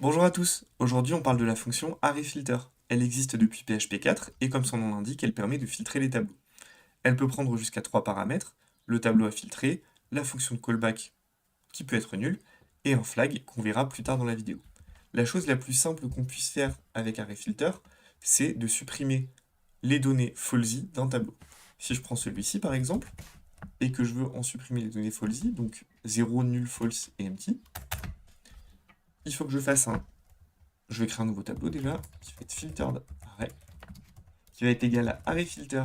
Bonjour à tous, aujourd'hui on parle de la fonction arrayFilter. Elle existe depuis PHP 4 et comme son nom l'indique, elle permet de filtrer les tableaux. Elle peut prendre jusqu'à 3 paramètres, le tableau à filtrer, la fonction de callback qui peut être nulle, et un flag qu'on verra plus tard dans la vidéo. La chose la plus simple qu'on puisse faire avec arrayFilter, c'est de supprimer les données falsy d'un tableau. Si je prends celui-ci par exemple, et que je veux en supprimer les données falsy, donc 0, nul, false et empty, il faut que je fasse je vais créer un nouveau tableau déjà, qui va être filtered array, qui va être égal à arrayFilter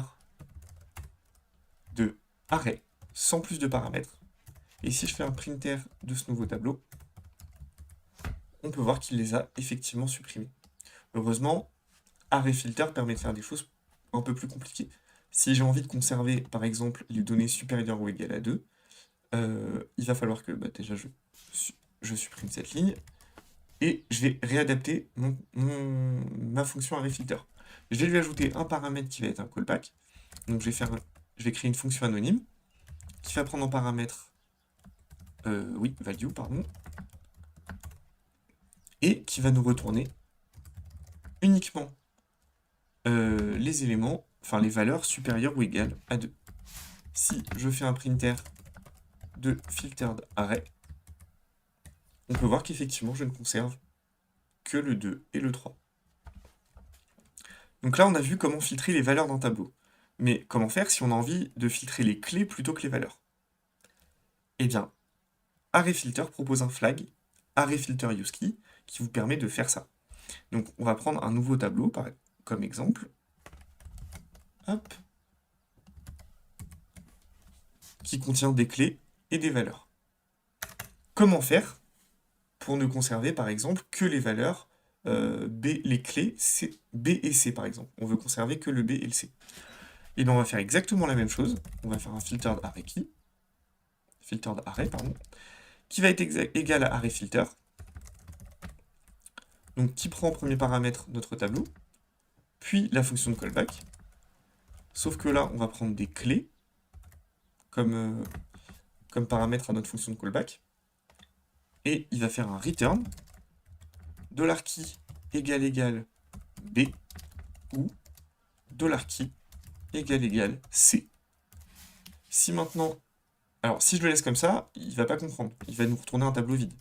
de array, sans plus de paramètres. Et si je fais un printer de ce nouveau tableau, on peut voir qu'il les a effectivement supprimés. Heureusement, arrayFilter permet de faire des choses un peu plus compliquées. Si j'ai envie de conserver, par exemple, les données supérieures ou égales à 2, il va falloir que déjà je supprime cette ligne, et je vais réadapter ma fonction arrayFilter. Je vais lui ajouter un paramètre qui va être un callback. Donc je vais créer une fonction anonyme qui va prendre en paramètre value, pardon, et qui va nous retourner uniquement les éléments, enfin les valeurs supérieures ou égales à 2. Si je fais un printer de filtered array, on peut voir qu'effectivement je ne conserve que le 2 et le 3. Donc là on a vu comment filtrer les valeurs d'un tableau. Mais comment faire si on a envie de filtrer les clés plutôt que les valeurs? Eh bien, arrayFilter propose un flag, arrayFilterUseKey, qui vous permet de faire ça. Donc on va prendre un nouveau tableau comme exemple. Hop. Qui contient des clés et des valeurs. Comment faire pour ne conserver par exemple que les valeurs B, les clés B et C par exemple? On veut conserver que le B et le C. Et bien on va faire exactement la même chose. On va faire un filtered array key, qui va être égal à arrayFilter. Donc qui prend en premier paramètre notre tableau, puis la fonction de callback. Sauf que là, on va prendre des clés comme paramètre à notre fonction de callback. Et il va faire un return $key égale B ou $key égale C. Si maintenant, alors si je le laisse comme ça, il ne va pas comprendre. Il va nous retourner un tableau vide.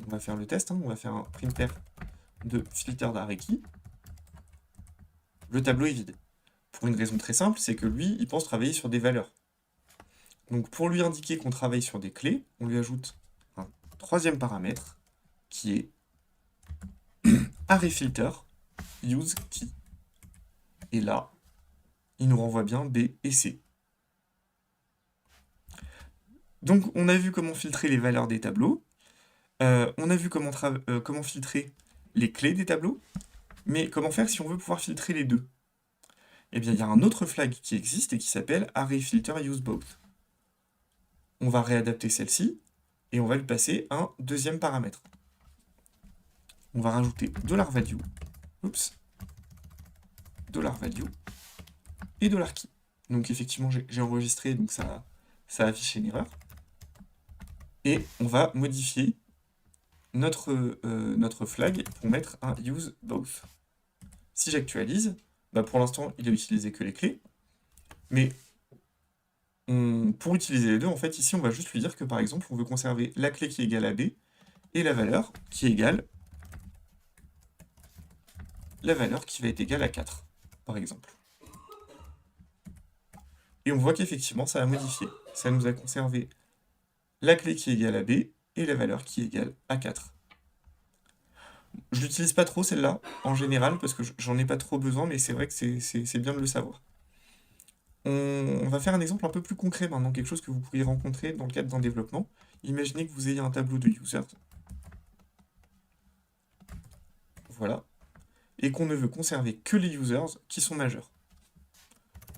On va faire le test, on va faire un printer de filtered array key. Le tableau est vide. Pour une raison très simple, c'est que lui, il pense travailler sur des valeurs. Donc pour lui indiquer qu'on travaille sur des clés, on lui ajoute un troisième paramètre qui est arrayFilter useKey. Et là, il nous renvoie bien B et C. Donc on a vu comment filtrer les valeurs des tableaux, on a vu comment filtrer les clés des tableaux, mais comment faire si on veut pouvoir filtrer les deux? Eh bien il y a un autre flag qui existe et qui s'appelle arrayFilterUseBoth. On va réadapter celle-ci, et on va lui passer un deuxième paramètre. On va rajouter $value, $value, et $key. Donc effectivement j'ai enregistré, donc ça affiche une erreur. Et on va modifier notre flag pour mettre un useBoth. Si j'actualise, pour l'instant il a utilisé que les clés, mais pour utiliser les deux, en fait ici on va juste lui dire que par exemple on veut conserver la clé qui est égale à B et la valeur qui est égale la valeur qui va être égale à 4, par exemple. Et on voit qu'effectivement ça a modifié. Ça nous a conservé la clé qui est égale à B et la valeur qui est égale à 4. Je l'utilise pas trop celle-là, en général, parce que j'en ai pas trop besoin, mais c'est vrai que c'est bien de le savoir. On va faire un exemple un peu plus concret maintenant, quelque chose que vous pourriez rencontrer dans le cadre d'un développement. Imaginez que vous ayez un tableau de users. Voilà. Et qu'on ne veut conserver que les users qui sont majeurs.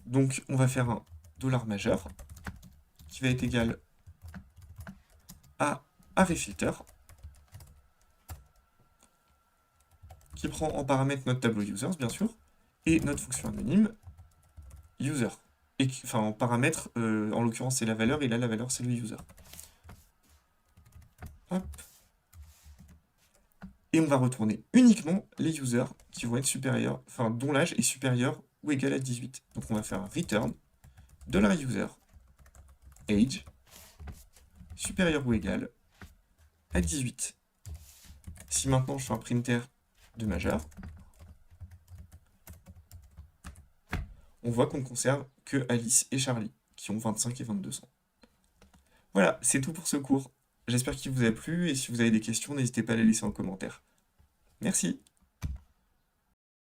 Donc on va faire un $majeur qui va être égal à arrayFilter, qui prend en paramètre notre tableau users, bien sûr, et notre fonction anonyme user. Et enfin, en paramètre, en l'occurrence, c'est la valeur, et là, la valeur, c'est le user. Hop. Et on va retourner uniquement les users qui vont être supérieurs, enfin dont l'âge est supérieur ou égal à 18. Donc on va faire un return $user age supérieur ou égal à 18. Si maintenant je fais un printer de majeur, on voit qu'on ne conserve que Alice et Charlie, qui ont 25 et 22 ans. Voilà, c'est tout pour ce cours. J'espère qu'il vous a plu, et si vous avez des questions, n'hésitez pas à les laisser en commentaire. Merci.